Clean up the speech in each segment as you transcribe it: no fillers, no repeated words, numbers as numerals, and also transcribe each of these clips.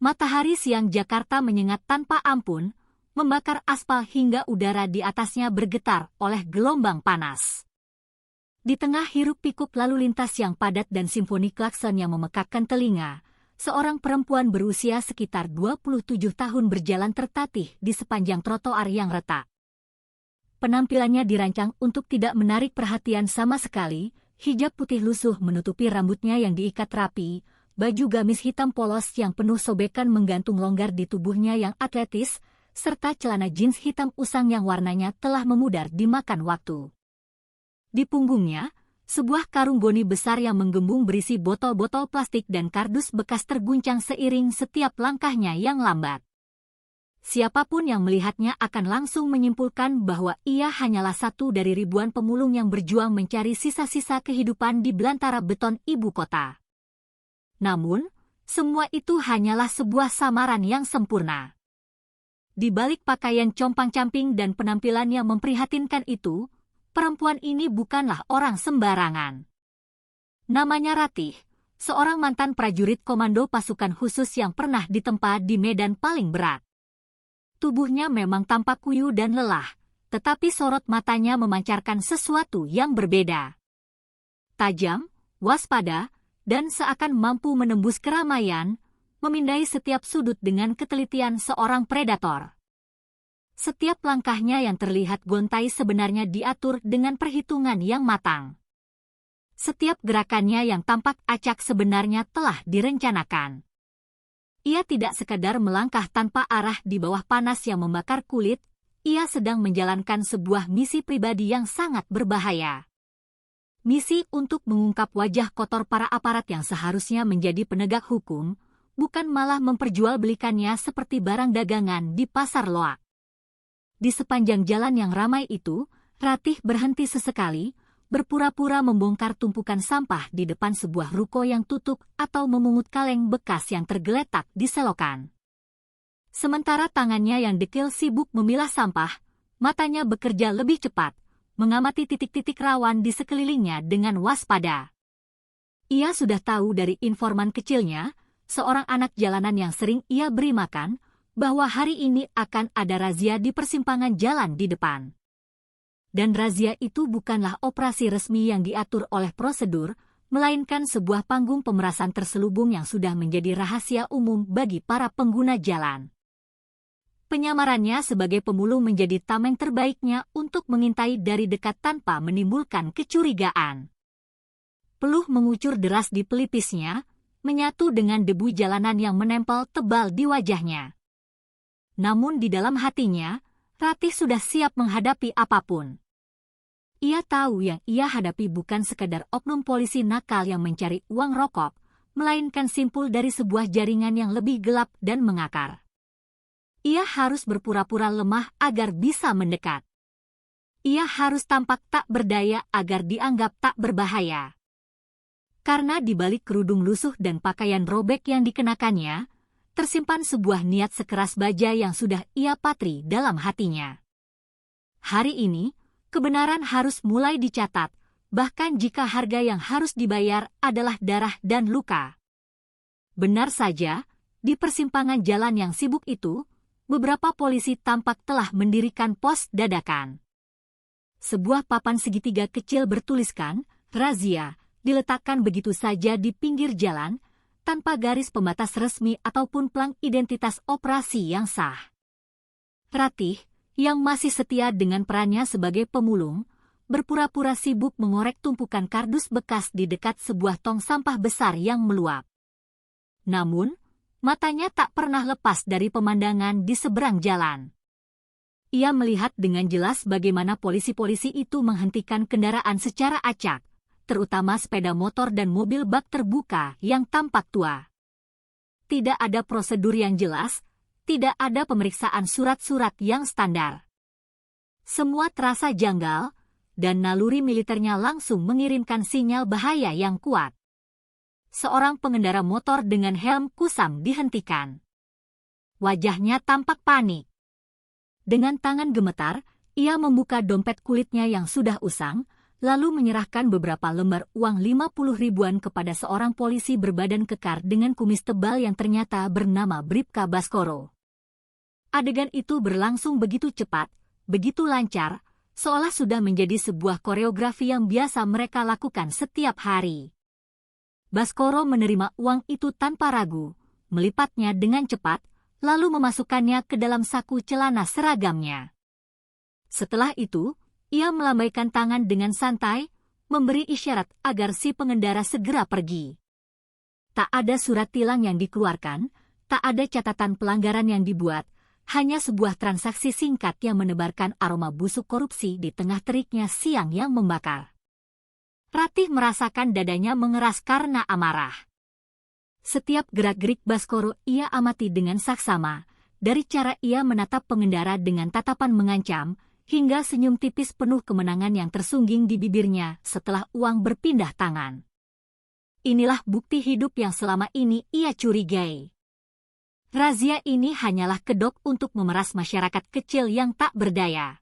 Matahari siang Jakarta menyengat tanpa ampun, membakar aspal hingga udara di atasnya bergetar oleh gelombang panas. Di tengah hiruk-pikuk lalu lintas yang padat dan simfoni klakson yang memekakkan telinga, seorang perempuan berusia sekitar 27 tahun berjalan tertatih di sepanjang trotoar yang retak. Penampilannya dirancang untuk tidak menarik perhatian sama sekali, hijab putih lusuh menutupi rambutnya yang diikat rapi, baju gamis hitam polos yang penuh sobekan menggantung longgar di tubuhnya yang atletis, serta celana jeans hitam usang yang warnanya telah memudar dimakan waktu. Di punggungnya, sebuah karung goni besar yang menggembung berisi botol-botol plastik dan kardus bekas terguncang seiring setiap langkahnya yang lambat. Siapapun yang melihatnya akan langsung menyimpulkan bahwa ia hanyalah satu dari ribuan pemulung yang berjuang mencari sisa-sisa kehidupan di belantara beton ibu kota. Namun, semua itu hanyalah sebuah samaran yang sempurna. Di balik pakaian compang-camping dan penampilan yang memprihatinkan itu, perempuan ini bukanlah orang sembarangan. Namanya Ratih, seorang mantan prajurit komando pasukan khusus yang pernah ditempa di medan paling berat. Tubuhnya memang tampak kuyu dan lelah, tetapi sorot matanya memancarkan sesuatu yang berbeda. Tajam, waspada, dan seakan mampu menembus keramaian, memindai setiap sudut dengan ketelitian seorang predator. Setiap langkahnya yang terlihat gontai sebenarnya diatur dengan perhitungan yang matang. Setiap gerakannya yang tampak acak sebenarnya telah direncanakan. Ia tidak sekadar melangkah tanpa arah di bawah panas yang membakar kulit, ia sedang menjalankan sebuah misi pribadi yang sangat berbahaya. Misi untuk mengungkap wajah kotor para aparat yang seharusnya menjadi penegak hukum, bukan malah memperjualbelikannya seperti barang dagangan di pasar loak. Di sepanjang jalan yang ramai itu, Ratih berhenti sesekali, berpura-pura membongkar tumpukan sampah di depan sebuah ruko yang tutup atau memungut kaleng bekas yang tergeletak di selokan. Sementara tangannya yang dekil sibuk memilah sampah, matanya bekerja lebih cepat, mengamati titik-titik rawan di sekelilingnya dengan waspada. Ia sudah tahu dari informan kecilnya, seorang anak jalanan yang sering ia beri makan, bahwa hari ini akan ada razia di persimpangan jalan di depan. Dan razia itu bukanlah operasi resmi yang diatur oleh prosedur, melainkan sebuah panggung pemerasan terselubung yang sudah menjadi rahasia umum bagi para pengguna jalan. Penyamarannya sebagai pemulung menjadi tameng terbaiknya untuk mengintai dari dekat tanpa menimbulkan kecurigaan. Peluh mengucur deras di pelipisnya, menyatu dengan debu jalanan yang menempel tebal di wajahnya. Namun di dalam hatinya, Ratih sudah siap menghadapi apapun. Ia tahu yang ia hadapi bukan sekadar oknum polisi nakal yang mencari uang rokok, melainkan simpul dari sebuah jaringan yang lebih gelap dan mengakar. Ia harus berpura-pura lemah agar bisa mendekat. Ia harus tampak tak berdaya agar dianggap tak berbahaya. Karena di balik kerudung lusuh dan pakaian robek yang dikenakannya, tersimpan sebuah niat sekeras baja yang sudah ia patri dalam hatinya. Hari ini, kebenaran harus mulai dicatat, bahkan jika harga yang harus dibayar adalah darah dan luka. Benar saja, di persimpangan jalan yang sibuk itu, beberapa polisi tampak telah mendirikan pos dadakan. Sebuah papan segitiga kecil bertuliskan, razia, diletakkan begitu saja di pinggir jalan, tanpa garis pembatas resmi ataupun plang identitas operasi yang sah. Ratih, yang masih setia dengan perannya sebagai pemulung, berpura-pura sibuk mengorek tumpukan kardus bekas di dekat sebuah tong sampah besar yang meluap. Namun, matanya tak pernah lepas dari pemandangan di seberang jalan. Ia melihat dengan jelas bagaimana polisi-polisi itu menghentikan kendaraan secara acak, terutama sepeda motor dan mobil bak terbuka yang tampak tua. Tidak ada prosedur yang jelas, tidak ada pemeriksaan surat-surat yang standar. Semua terasa janggal, dan naluri militernya langsung mengirimkan sinyal bahaya yang kuat. Seorang pengendara motor dengan helm kusam dihentikan. Wajahnya tampak panik. Dengan tangan gemetar, ia membuka dompet kulitnya yang sudah usang, lalu menyerahkan beberapa lembar uang 50 ribuan kepada seorang polisi berbadan kekar dengan kumis tebal yang ternyata bernama Bribka Baskoro. Adegan itu berlangsung begitu cepat, begitu lancar, seolah sudah menjadi sebuah koreografi yang biasa mereka lakukan setiap hari. Baskoro menerima uang itu tanpa ragu, melipatnya dengan cepat, lalu memasukkannya ke dalam saku celana seragamnya. Setelah itu, ia melambaikan tangan dengan santai, memberi isyarat agar si pengendara segera pergi. Tak ada surat tilang yang dikeluarkan, tak ada catatan pelanggaran yang dibuat, hanya sebuah transaksi singkat yang menebarkan aroma busuk korupsi di tengah teriknya siang yang membakar. Ratih merasakan dadanya mengeras karena amarah. Setiap gerak-gerik Baskoro ia amati dengan saksama, dari cara ia menatap pengendara dengan tatapan mengancam, hingga senyum tipis penuh kemenangan yang tersungging di bibirnya setelah uang berpindah tangan. Inilah bukti hidup yang selama ini ia curigai. Razia ini hanyalah kedok untuk memeras masyarakat kecil yang tak berdaya.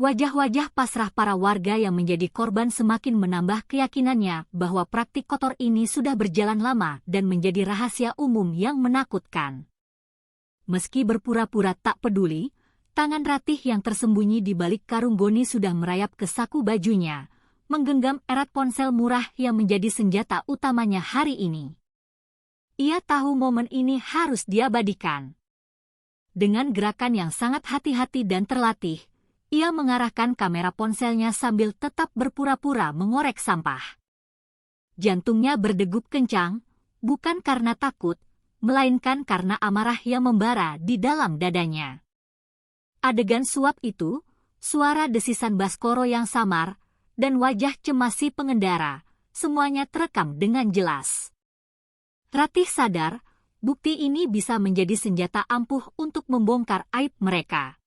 Wajah-wajah pasrah para warga yang menjadi korban semakin menambah keyakinannya bahwa praktik kotor ini sudah berjalan lama dan menjadi rahasia umum yang menakutkan. Meski berpura-pura tak peduli, tangan Ratih yang tersembunyi di balik karung goni sudah merayap ke saku bajunya, menggenggam erat ponsel murah yang menjadi senjata utamanya hari ini. Ia tahu momen ini harus diabadikan. Dengan gerakan yang sangat hati-hati dan terlatih, ia mengarahkan kamera ponselnya sambil tetap berpura-pura mengorek sampah. Jantungnya berdegup kencang, bukan karena takut, melainkan karena amarah yang membara di dalam dadanya. Adegan suap itu, suara desisan Baskoro yang samar, dan wajah cemas si pengendara, semuanya terekam dengan jelas. Ratih sadar, bukti ini bisa menjadi senjata ampuh untuk membongkar aib mereka.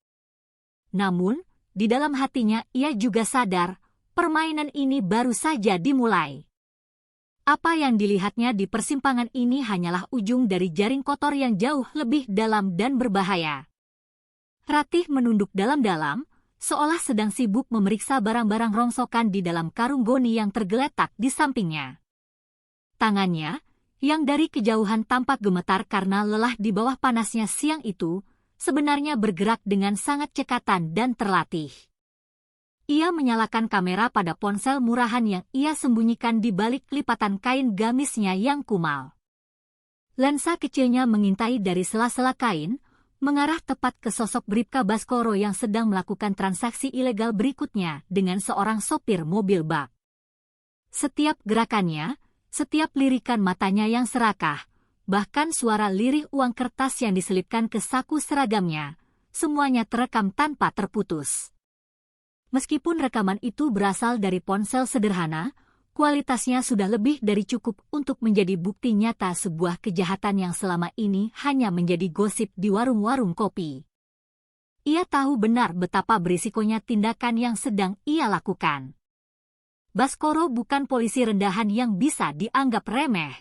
Namun, di dalam hatinya ia juga sadar, permainan ini baru saja dimulai. Apa yang dilihatnya di persimpangan ini hanyalah ujung dari jaring kotor yang jauh lebih dalam dan berbahaya. Ratih menunduk dalam-dalam, seolah sedang sibuk memeriksa barang-barang rongsokan di dalam karung goni yang tergeletak di sampingnya. Tangannya, yang dari kejauhan tampak gemetar karena lelah di bawah panasnya siang itu, sebenarnya bergerak dengan sangat cekatan dan terlatih. Ia menyalakan kamera pada ponsel murahan yang ia sembunyikan di balik lipatan kain gamisnya yang kumal. Lensa kecilnya mengintai dari sela-sela kain, mengarah tepat ke sosok Bribka Baskoro yang sedang melakukan transaksi ilegal berikutnya dengan seorang sopir mobil bak. Setiap gerakannya, setiap lirikan matanya yang serakah, bahkan suara lirih uang kertas yang diselipkan ke saku seragamnya, semuanya terekam tanpa terputus. Meskipun rekaman itu berasal dari ponsel sederhana, kualitasnya sudah lebih dari cukup untuk menjadi bukti nyata sebuah kejahatan yang selama ini hanya menjadi gosip di warung-warung kopi. Ia tahu benar betapa berisikonya tindakan yang sedang ia lakukan. Baskoro bukan polisi rendahan yang bisa dianggap remeh.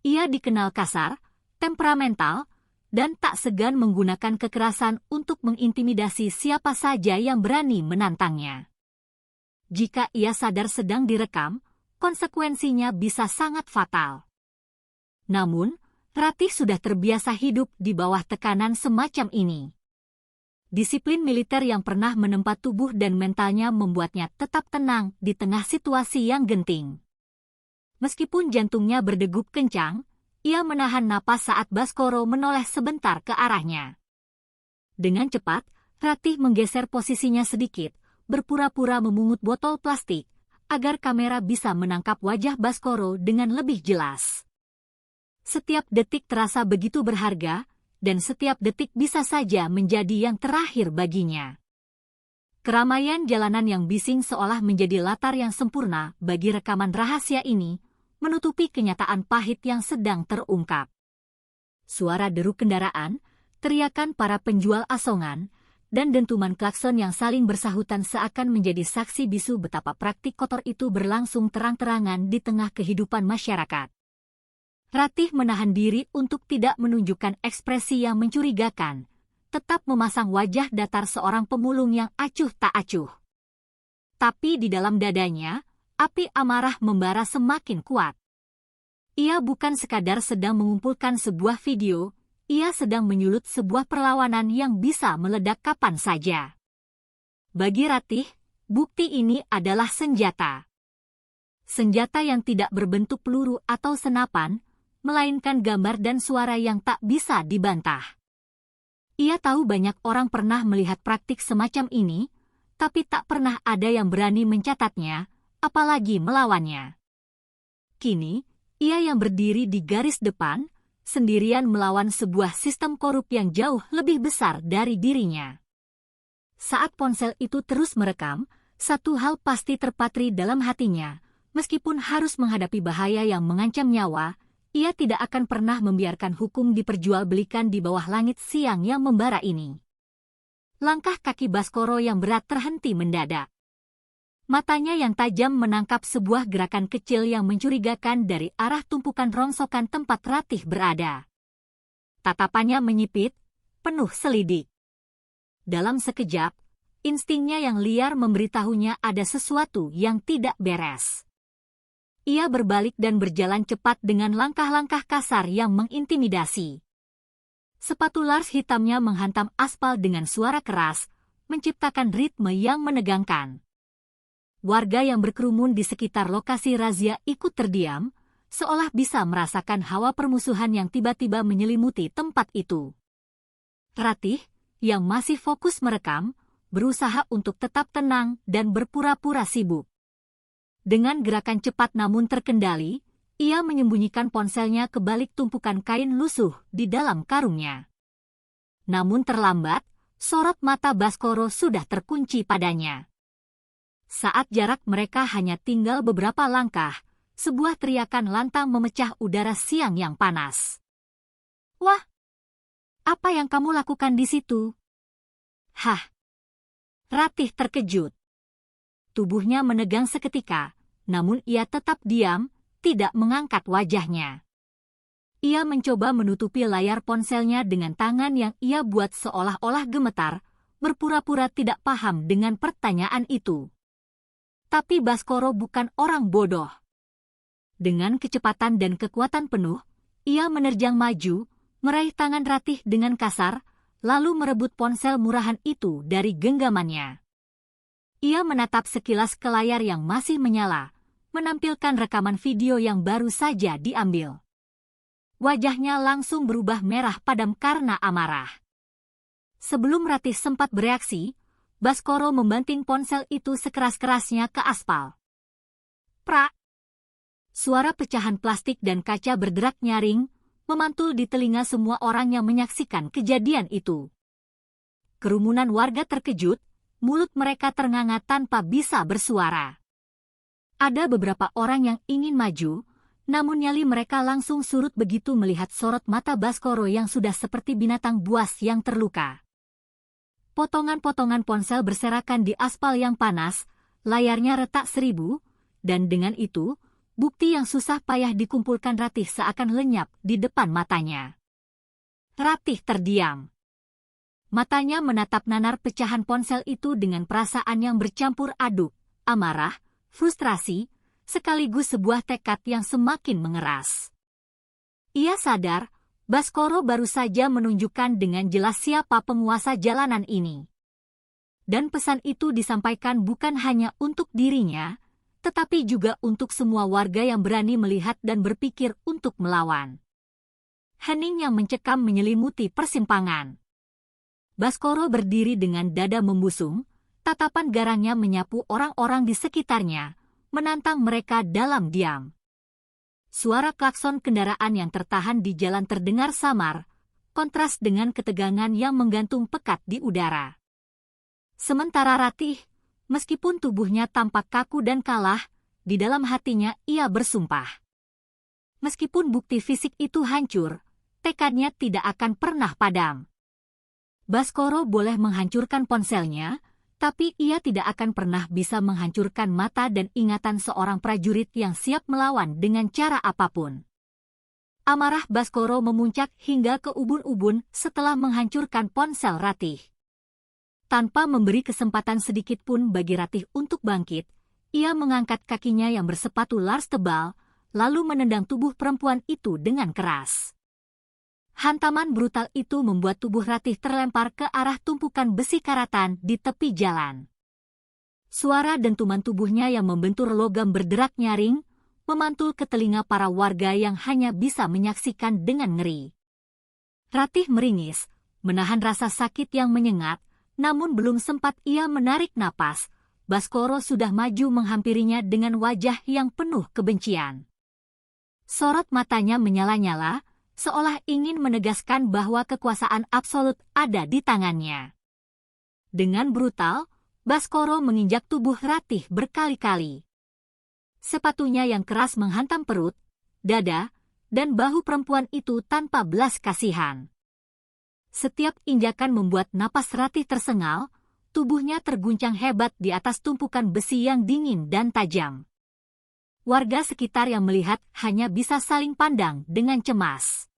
Ia dikenal kasar, temperamental, dan tak segan menggunakan kekerasan untuk mengintimidasi siapa saja yang berani menantangnya. Jika ia sadar sedang direkam, konsekuensinya bisa sangat fatal. Namun, Ratih sudah terbiasa hidup di bawah tekanan semacam ini. Disiplin militer yang pernah menempa tubuh dan mentalnya membuatnya tetap tenang di tengah situasi yang genting. Meskipun jantungnya berdegup kencang, ia menahan napas saat Baskoro menoleh sebentar ke arahnya. Dengan cepat, Ratih menggeser posisinya sedikit, berpura-pura memungut botol plastik, agar kamera bisa menangkap wajah Baskoro dengan lebih jelas. Setiap detik terasa begitu berharga, dan setiap detik bisa saja menjadi yang terakhir baginya. Keramaian jalanan yang bising seolah menjadi latar yang sempurna bagi rekaman rahasia ini, menutupi kenyataan pahit yang sedang terungkap. Suara deru kendaraan, teriakan para penjual asongan, dan dentuman klakson yang saling bersahutan seakan menjadi saksi bisu betapa praktik kotor itu berlangsung terang-terangan di tengah kehidupan masyarakat. Ratih menahan diri untuk tidak menunjukkan ekspresi yang mencurigakan, tetap memasang wajah datar seorang pemulung yang acuh tak acuh. Tapi di dalam dadanya, api amarah membara semakin kuat. Ia bukan sekadar sedang mengumpulkan sebuah video, ia sedang menyulut sebuah perlawanan yang bisa meledak kapan saja. Bagi Ratih, bukti ini adalah senjata. Senjata yang tidak berbentuk peluru atau senapan, melainkan gambar dan suara yang tak bisa dibantah. Ia tahu banyak orang pernah melihat praktik semacam ini, tapi tak pernah ada yang berani mencatatnya, apalagi melawannya. Kini, ia yang berdiri di garis depan, sendirian melawan sebuah sistem korup yang jauh lebih besar dari dirinya. Saat ponsel itu terus merekam, satu hal pasti terpatri dalam hatinya. Meskipun harus menghadapi bahaya yang mengancam nyawa, ia tidak akan pernah membiarkan hukum diperjualbelikan di bawah langit siang yang membara ini. Langkah kaki Baskoro yang berat terhenti mendadak. Matanya yang tajam menangkap sebuah gerakan kecil yang mencurigakan dari arah tumpukan rongsokan tempat Ratih berada. Tatapannya menyipit, penuh selidik. Dalam sekejap, instingnya yang liar memberitahunya ada sesuatu yang tidak beres. Ia berbalik dan berjalan cepat dengan langkah-langkah kasar yang mengintimidasi. Sepatu Lars hitamnya menghantam aspal dengan suara keras, menciptakan ritme yang menegangkan. Warga yang berkerumun di sekitar lokasi razia ikut terdiam, seolah bisa merasakan hawa permusuhan yang tiba-tiba menyelimuti tempat itu. Ratih, yang masih fokus merekam, berusaha untuk tetap tenang dan berpura-pura sibuk. Dengan gerakan cepat namun terkendali, ia menyembunyikan ponselnya ke balik tumpukan kain lusuh di dalam karungnya. Namun terlambat, sorot mata Baskoro sudah terkunci padanya. Saat jarak mereka hanya tinggal beberapa langkah, sebuah teriakan lantang memecah udara siang yang panas. "Wah! Apa yang kamu lakukan di situ?" "Hah!" Ratih terkejut. Tubuhnya menegang seketika, namun ia tetap diam, tidak mengangkat wajahnya. Ia mencoba menutupi layar ponselnya dengan tangan yang ia buat seolah-olah gemetar, berpura-pura tidak paham dengan pertanyaan itu. Tapi Baskoro bukan orang bodoh. Dengan kecepatan dan kekuatan penuh, ia menerjang maju, meraih tangan Ratih dengan kasar, lalu merebut ponsel murahan itu dari genggamannya. Ia menatap sekilas ke layar yang masih menyala, menampilkan rekaman video yang baru saja diambil. Wajahnya langsung berubah merah padam karena amarah. Sebelum Ratih sempat bereaksi, Baskoro membanting ponsel itu sekeras-kerasnya ke aspal. Prak! Suara pecahan plastik dan kaca berderak nyaring, memantul di telinga semua orang yang menyaksikan kejadian itu. Kerumunan warga terkejut, mulut mereka ternganga tanpa bisa bersuara. Ada beberapa orang yang ingin maju, namun nyali mereka langsung surut begitu melihat sorot mata Baskoro yang sudah seperti binatang buas yang terluka. Potongan-potongan ponsel berserakan di aspal yang panas, layarnya retak 1000, dan dengan itu, bukti yang susah payah dikumpulkan Ratih seakan lenyap di depan matanya. Ratih terdiam. Matanya menatap nanar pecahan ponsel itu dengan perasaan yang bercampur aduk, amarah, frustrasi, sekaligus sebuah tekad yang semakin mengeras. Ia sadar, Baskoro baru saja menunjukkan dengan jelas siapa penguasa jalanan ini. Dan pesan itu disampaikan bukan hanya untuk dirinya, tetapi juga untuk semua warga yang berani melihat dan berpikir untuk melawan. Hening yang mencekam menyelimuti persimpangan. Baskoro berdiri dengan dada membusung, tatapan garangnya menyapu orang-orang di sekitarnya, menantang mereka dalam diam. Suara klakson kendaraan yang tertahan di jalan terdengar samar, kontras dengan ketegangan yang menggantung pekat di udara. Sementara Ratih, meskipun tubuhnya tampak kaku dan kalah, di dalam hatinya ia bersumpah. Meskipun bukti fisik itu hancur, tekadnya tidak akan pernah padam. Baskoro boleh menghancurkan ponselnya, tapi ia tidak akan pernah bisa menghancurkan mata dan ingatan seorang prajurit yang siap melawan dengan cara apapun. Amarah Baskoro memuncak hingga ke ubun-ubun setelah menghancurkan ponsel Ratih. Tanpa memberi kesempatan sedikit pun bagi Ratih untuk bangkit, ia mengangkat kakinya yang bersepatu lars tebal, lalu menendang tubuh perempuan itu dengan keras. Hantaman brutal itu membuat tubuh Ratih terlempar ke arah tumpukan besi karatan di tepi jalan. Suara dentuman tubuhnya yang membentur logam berderak nyaring, memantul ke telinga para warga yang hanya bisa menyaksikan dengan ngeri. Ratih meringis, menahan rasa sakit yang menyengat, namun belum sempat ia menarik napas, Baskoro sudah maju menghampirinya dengan wajah yang penuh kebencian. Sorot matanya menyala-nyala, seolah ingin menegaskan bahwa kekuasaan absolut ada di tangannya. Dengan brutal, Baskoro menginjak tubuh Ratih berkali-kali. Sepatunya yang keras menghantam perut, dada, dan bahu perempuan itu tanpa belas kasihan. Setiap injakan membuat napas Ratih tersengal, tubuhnya terguncang hebat di atas tumpukan besi yang dingin dan tajam. Warga sekitar yang melihat hanya bisa saling pandang dengan cemas.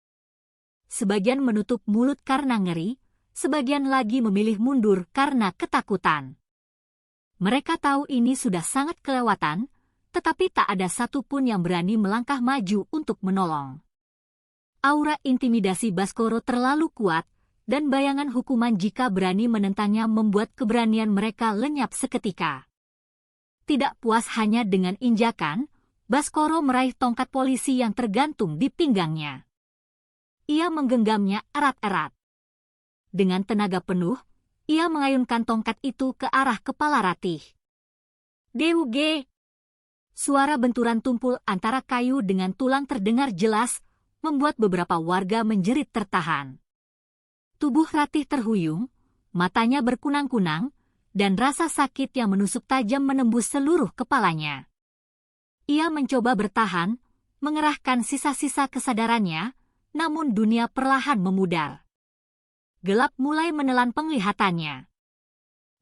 Sebagian menutup mulut karena ngeri, sebagian lagi memilih mundur karena ketakutan. Mereka tahu ini sudah sangat kelewatan, tetapi tak ada satupun yang berani melangkah maju untuk menolong. Aura intimidasi Baskoro terlalu kuat, dan bayangan hukuman jika berani menentangnya membuat keberanian mereka lenyap seketika. Tidak puas hanya dengan injakan, Baskoro meraih tongkat polisi yang tergantung di pinggangnya. Ia menggenggamnya erat-erat. Dengan tenaga penuh, ia mengayunkan tongkat itu ke arah kepala Ratih. "Deuge!" Suara benturan tumpul antara kayu dengan tulang terdengar jelas, membuat beberapa warga menjerit tertahan. Tubuh Ratih terhuyung, matanya berkunang-kunang, dan rasa sakit yang menusuk tajam menembus seluruh kepalanya. Ia mencoba bertahan, mengerahkan sisa-sisa kesadarannya, namun dunia perlahan memudar. Gelap mulai menelan penglihatannya.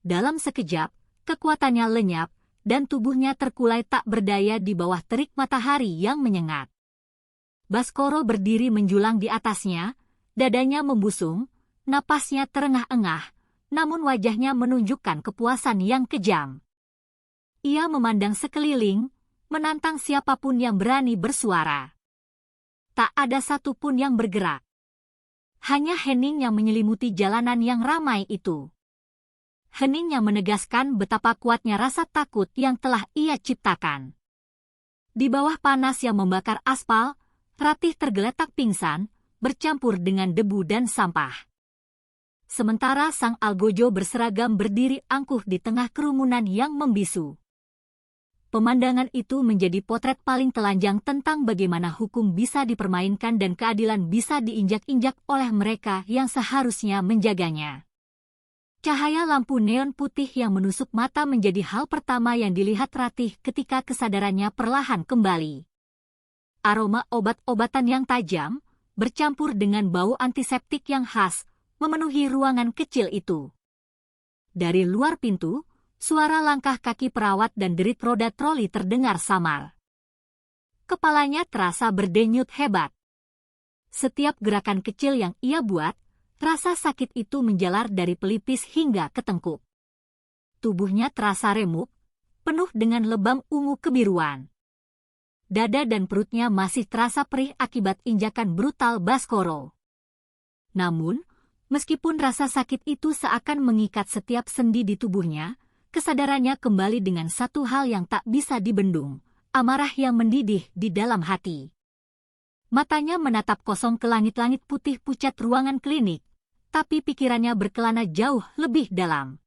Dalam sekejap, kekuatannya lenyap, dan tubuhnya terkulai tak berdaya di bawah terik matahari yang menyengat. Baskoro berdiri menjulang di atasnya, dadanya membusung, napasnya terengah-engah, namun wajahnya menunjukkan kepuasan yang kejam. Ia memandang sekeliling, menantang siapapun yang berani bersuara. Tak ada satupun yang bergerak. Hanya hening yang menyelimuti jalanan yang ramai itu. Hening yang menegaskan betapa kuatnya rasa takut yang telah ia ciptakan. Di bawah panas yang membakar aspal, Ratih tergeletak pingsan, bercampur dengan debu dan sampah. Sementara sang algojo berseragam berdiri angkuh di tengah kerumunan yang membisu. Pemandangan itu menjadi potret paling telanjang tentang bagaimana hukum bisa dipermainkan dan keadilan bisa diinjak-injak oleh mereka yang seharusnya menjaganya. Cahaya lampu neon putih yang menusuk mata menjadi hal pertama yang dilihat Ratih ketika kesadarannya perlahan kembali. Aroma obat-obatan yang tajam, bercampur dengan bau antiseptik yang khas, memenuhi ruangan kecil itu. Dari luar pintu, suara langkah kaki perawat dan derit roda troli terdengar samar. Kepalanya terasa berdenyut hebat. Setiap gerakan kecil yang ia buat, rasa sakit itu menjalar dari pelipis hingga ke tengkuk. Tubuhnya terasa remuk, penuh dengan lebam ungu kebiruan. Dada dan perutnya masih terasa perih akibat injakan brutal Baskoro. Namun, meskipun rasa sakit itu seakan mengikat setiap sendi di tubuhnya, kesadarannya kembali dengan satu hal yang tak bisa dibendung, amarah yang mendidih di dalam hati. Matanya menatap kosong ke langit-langit putih pucat ruangan klinik, tapi pikirannya berkelana jauh lebih dalam.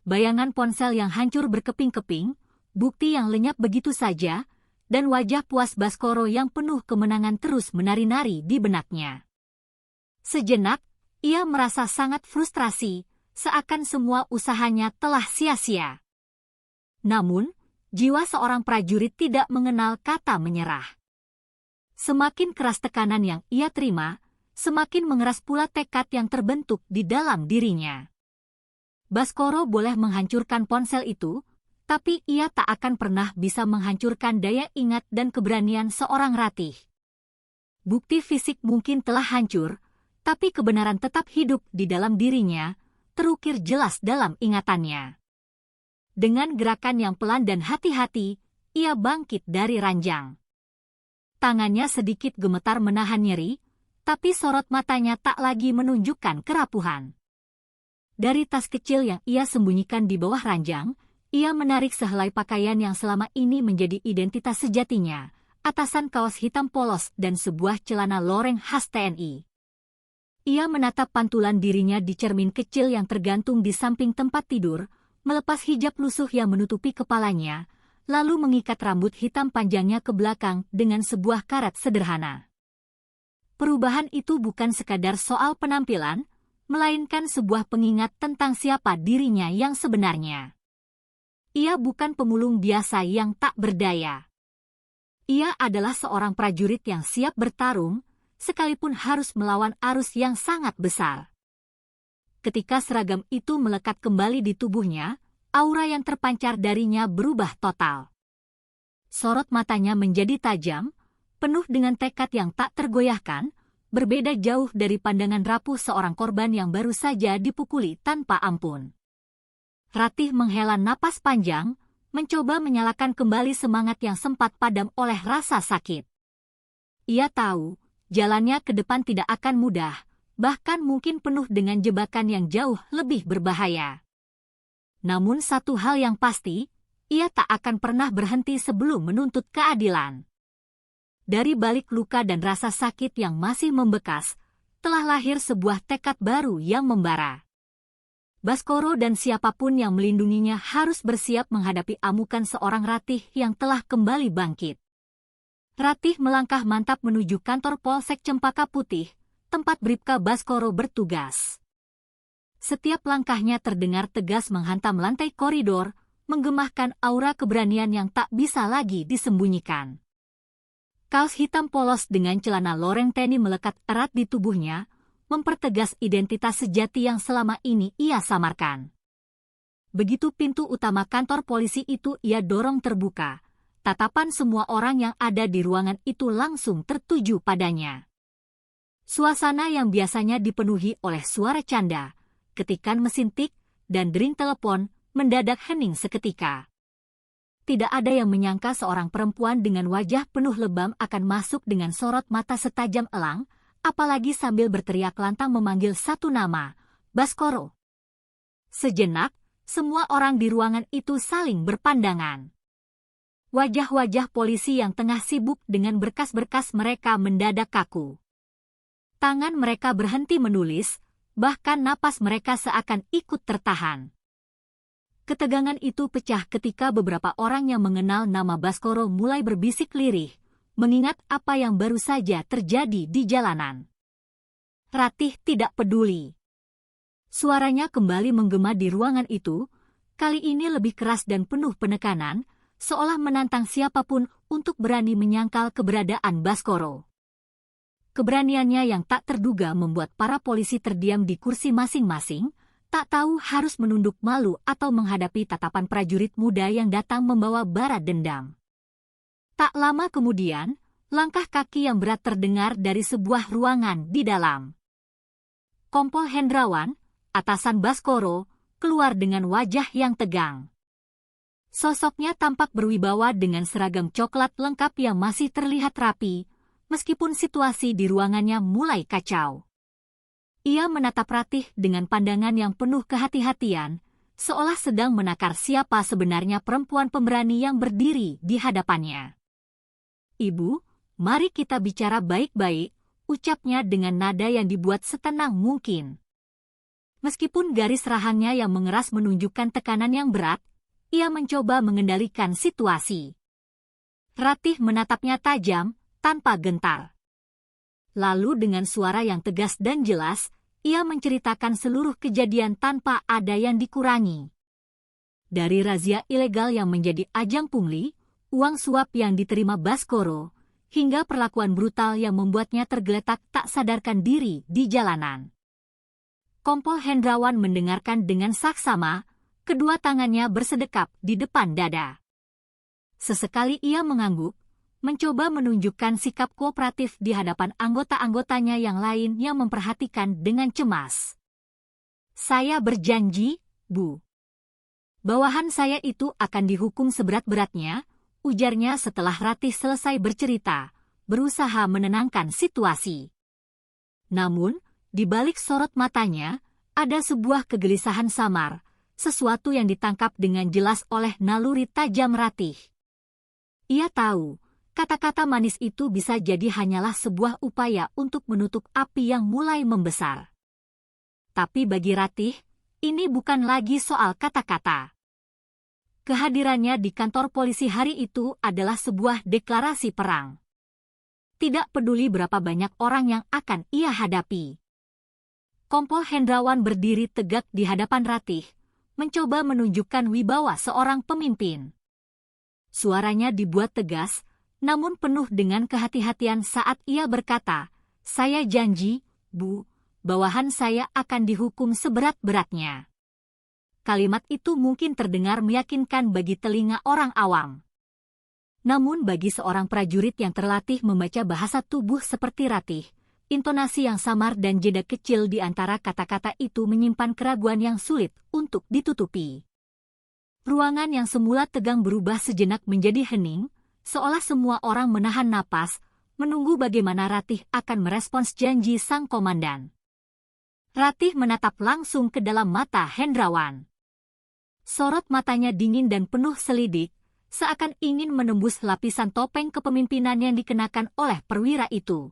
Bayangan ponsel yang hancur berkeping-keping, bukti yang lenyap begitu saja, dan wajah puas Baskoro yang penuh kemenangan terus menari-nari di benaknya. Sejenak, ia merasa sangat frustrasi, seakan semua usahanya telah sia-sia. Namun, jiwa seorang prajurit tidak mengenal kata menyerah. Semakin keras tekanan yang ia terima, semakin mengeras pula tekad yang terbentuk di dalam dirinya. Baskoro boleh menghancurkan ponsel itu, tapi ia tak akan pernah bisa menghancurkan daya ingat dan keberanian seorang Ratih. Bukti fisik mungkin telah hancur, tapi kebenaran tetap hidup di dalam dirinya, terukir jelas dalam ingatannya. Dengan gerakan yang pelan dan hati-hati, ia bangkit dari ranjang. Tangannya sedikit gemetar menahan nyeri, tapi sorot matanya tak lagi menunjukkan kerapuhan. Dari tas kecil yang ia sembunyikan di bawah ranjang, ia menarik sehelai pakaian yang selama ini menjadi identitas sejatinya, atasan kaos hitam polos dan sebuah celana loreng khas TNI. Ia menatap pantulan dirinya di cermin kecil yang tergantung di samping tempat tidur, melepas hijab lusuh yang menutupi kepalanya, lalu mengikat rambut hitam panjangnya ke belakang dengan sebuah karet sederhana. Perubahan itu bukan sekadar soal penampilan, melainkan sebuah pengingat tentang siapa dirinya yang sebenarnya. Ia bukan pemulung biasa yang tak berdaya. Ia adalah seorang prajurit yang siap bertarung, sekalipun harus melawan arus yang sangat besar. Ketika seragam itu melekat kembali di tubuhnya, aura yang terpancar darinya berubah total. Sorot matanya menjadi tajam, penuh dengan tekad yang tak tergoyahkan, berbeda jauh dari pandangan rapuh seorang korban yang baru saja dipukuli tanpa ampun. Ratih menghela napas panjang, mencoba menyalakan kembali semangat yang sempat padam oleh rasa sakit. Ia tahu, jalannya ke depan tidak akan mudah, bahkan mungkin penuh dengan jebakan yang jauh lebih berbahaya. Namun satu hal yang pasti, ia tak akan pernah berhenti sebelum menuntut keadilan. Dari balik luka dan rasa sakit yang masih membekas, telah lahir sebuah tekad baru yang membara. Baskoro dan siapapun yang melindunginya harus bersiap menghadapi amukan seorang Ratih yang telah kembali bangkit. Ratih melangkah mantap menuju kantor Polsek Cempaka Putih, tempat Bribka Baskoro bertugas. Setiap langkahnya terdengar tegas menghantam lantai koridor, menggemahkan aura keberanian yang tak bisa lagi disembunyikan. Kaos hitam polos dengan celana loreng TNI melekat erat di tubuhnya, mempertegas identitas sejati yang selama ini ia samarkan. Begitu pintu utama kantor polisi itu ia dorong terbuka, tatapan semua orang yang ada di ruangan itu langsung tertuju padanya. Suasana yang biasanya dipenuhi oleh suara canda, ketikan mesin tik, dan dering telepon, mendadak hening seketika. Tidak ada yang menyangka seorang perempuan dengan wajah penuh lebam akan masuk dengan sorot mata setajam elang, apalagi sambil berteriak lantang memanggil satu nama, Baskoro. Sejenak, semua orang di ruangan itu saling berpandangan. Wajah-wajah polisi yang tengah sibuk dengan berkas-berkas mereka mendadak kaku. Tangan mereka berhenti menulis, bahkan napas mereka seakan ikut tertahan. Ketegangan itu pecah ketika beberapa orang yang mengenal nama Baskoro mulai berbisik lirih, mengingat apa yang baru saja terjadi di jalanan. Ratih tidak peduli. Suaranya kembali menggema di ruangan itu, kali ini lebih keras dan penuh penekanan, seolah menantang siapapun untuk berani menyangkal keberadaan Baskoro. Keberaniannya yang tak terduga membuat para polisi terdiam di kursi masing-masing, tak tahu harus menunduk malu atau menghadapi tatapan prajurit muda yang datang membawa bara dendam. Tak lama kemudian, langkah kaki yang berat terdengar dari sebuah ruangan di dalam. Kompol Hendrawan, atasan Baskoro, keluar dengan wajah yang tegang. Sosoknya tampak berwibawa dengan seragam coklat lengkap yang masih terlihat rapi, meskipun situasi di ruangannya mulai kacau. Ia menatap Ratih dengan pandangan yang penuh kehati-hatian, seolah sedang menakar siapa sebenarnya perempuan pemberani yang berdiri di hadapannya. "Ibu, mari kita bicara baik-baik," ucapnya dengan nada yang dibuat setenang mungkin. Meskipun garis rahangnya yang mengeras menunjukkan tekanan yang berat, ia mencoba mengendalikan situasi. Ratih menatapnya tajam, tanpa gentar. Lalu dengan suara yang tegas dan jelas, ia menceritakan seluruh kejadian tanpa ada yang dikurangi. Dari razia ilegal yang menjadi ajang pungli, uang suap yang diterima Baskoro, hingga perlakuan brutal yang membuatnya tergeletak tak sadarkan diri di jalanan. Kompol Hendrawan mendengarkan dengan saksama, kedua tangannya bersedekap di depan dada. Sesekali ia mengangguk, mencoba menunjukkan sikap kooperatif di hadapan anggota-anggotanya yang lain yang memperhatikan dengan cemas. Saya berjanji, Bu. Bawahan saya itu akan dihukum seberat-beratnya, ujarnya setelah Ratih selesai bercerita, berusaha menenangkan situasi. Namun, di balik sorot matanya, ada sebuah kegelisahan samar, sesuatu yang ditangkap dengan jelas oleh naluri tajam Ratih. Ia tahu, kata-kata manis itu bisa jadi hanyalah sebuah upaya untuk menutup api yang mulai membesar. Tapi bagi Ratih, ini bukan lagi soal kata-kata. Kehadirannya di kantor polisi hari itu adalah sebuah deklarasi perang. Tidak peduli berapa banyak orang yang akan ia hadapi. Kompol Hendrawan berdiri tegak di hadapan Ratih, mencoba menunjukkan wibawa seorang pemimpin. Suaranya dibuat tegas, namun penuh dengan kehati-hatian saat ia berkata, "Saya janji, Bu, bawahan saya akan dihukum seberat-beratnya." Kalimat itu mungkin terdengar meyakinkan bagi telinga orang awam. Namun bagi seorang prajurit yang terlatih membaca bahasa tubuh seperti Ratih, intonasi yang samar dan jeda kecil di antara kata-kata itu menyimpan keraguan yang sulit untuk ditutupi. Ruangan yang semula tegang berubah sejenak menjadi hening, seolah semua orang menahan napas, menunggu bagaimana Ratih akan merespons janji sang komandan. Ratih menatap langsung ke dalam mata Hendrawan. Sorot matanya dingin dan penuh selidik, seakan ingin menembus lapisan topeng kepemimpinan yang dikenakan oleh perwira itu.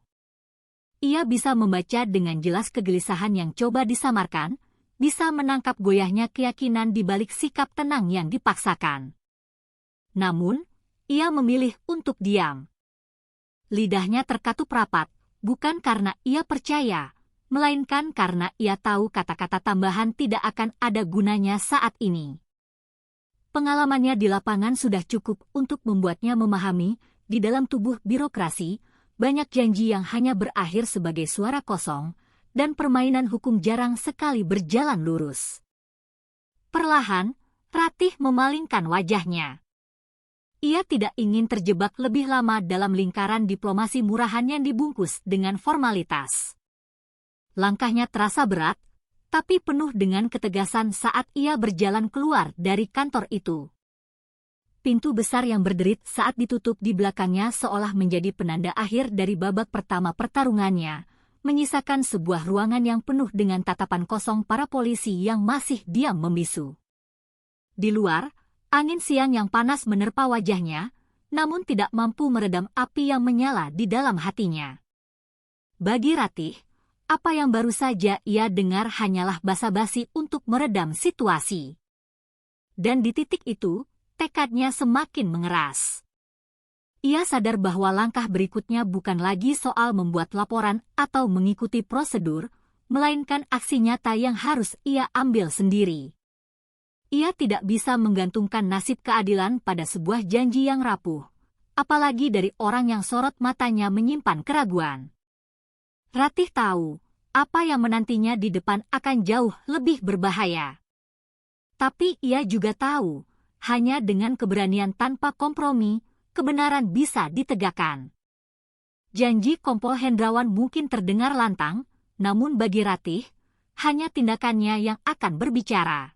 Ia bisa membaca dengan jelas kegelisahan yang coba disamarkan, bisa menangkap goyahnya keyakinan di balik sikap tenang yang dipaksakan. Namun, ia memilih untuk diam. Lidahnya terkatup rapat, bukan karena ia percaya, melainkan karena ia tahu kata-kata tambahan tidak akan ada gunanya saat ini. Pengalamannya di lapangan sudah cukup untuk membuatnya memahami, di dalam tubuh birokrasi, banyak janji yang hanya berakhir sebagai suara kosong, dan permainan hukum jarang sekali berjalan lurus. Perlahan, Ratih memalingkan wajahnya. Ia tidak ingin terjebak lebih lama dalam lingkaran diplomasi murahan yang dibungkus dengan formalitas. Langkahnya terasa berat, tapi penuh dengan ketegasan saat ia berjalan keluar dari kantor itu. Pintu besar yang berderit saat ditutup di belakangnya seolah menjadi penanda akhir dari babak pertama pertarungannya, menyisakan sebuah ruangan yang penuh dengan tatapan kosong para polisi yang masih diam membisu. Di luar, angin siang yang panas menerpa wajahnya, namun tidak mampu meredam api yang menyala di dalam hatinya. Bagi Ratih, apa yang baru saja ia dengar hanyalah basa-basi untuk meredam situasi. Dan di titik itu, tekadnya semakin mengeras. Ia sadar bahwa langkah berikutnya bukan lagi soal membuat laporan atau mengikuti prosedur, melainkan aksi nyata yang harus ia ambil sendiri. Ia tidak bisa menggantungkan nasib keadilan pada sebuah janji yang rapuh, apalagi dari orang yang sorot matanya menyimpan keraguan. Ratih tahu, apa yang menantinya di depan akan jauh lebih berbahaya. Tapi ia juga tahu, hanya dengan keberanian tanpa kompromi, kebenaran bisa ditegakkan. Janji Kompol Hendrawan mungkin terdengar lantang, namun bagi Ratih, hanya tindakannya yang akan berbicara.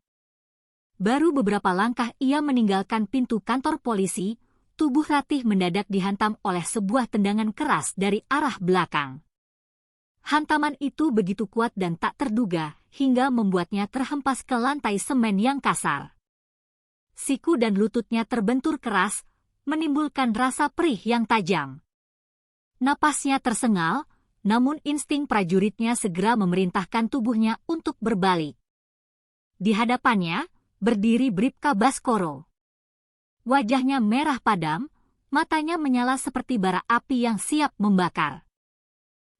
Baru beberapa langkah ia meninggalkan pintu kantor polisi, tubuh Ratih mendadak dihantam oleh sebuah tendangan keras dari arah belakang. Hantaman itu begitu kuat dan tak terduga, hingga membuatnya terhempas ke lantai semen yang kasar. Siku dan lututnya terbentur keras, menimbulkan rasa perih yang tajam. Napasnya tersengal, namun insting prajuritnya segera memerintahkan tubuhnya untuk berbalik. Di hadapannya, berdiri Bribka Baskoro. Wajahnya merah padam, matanya menyala seperti bara api yang siap membakar.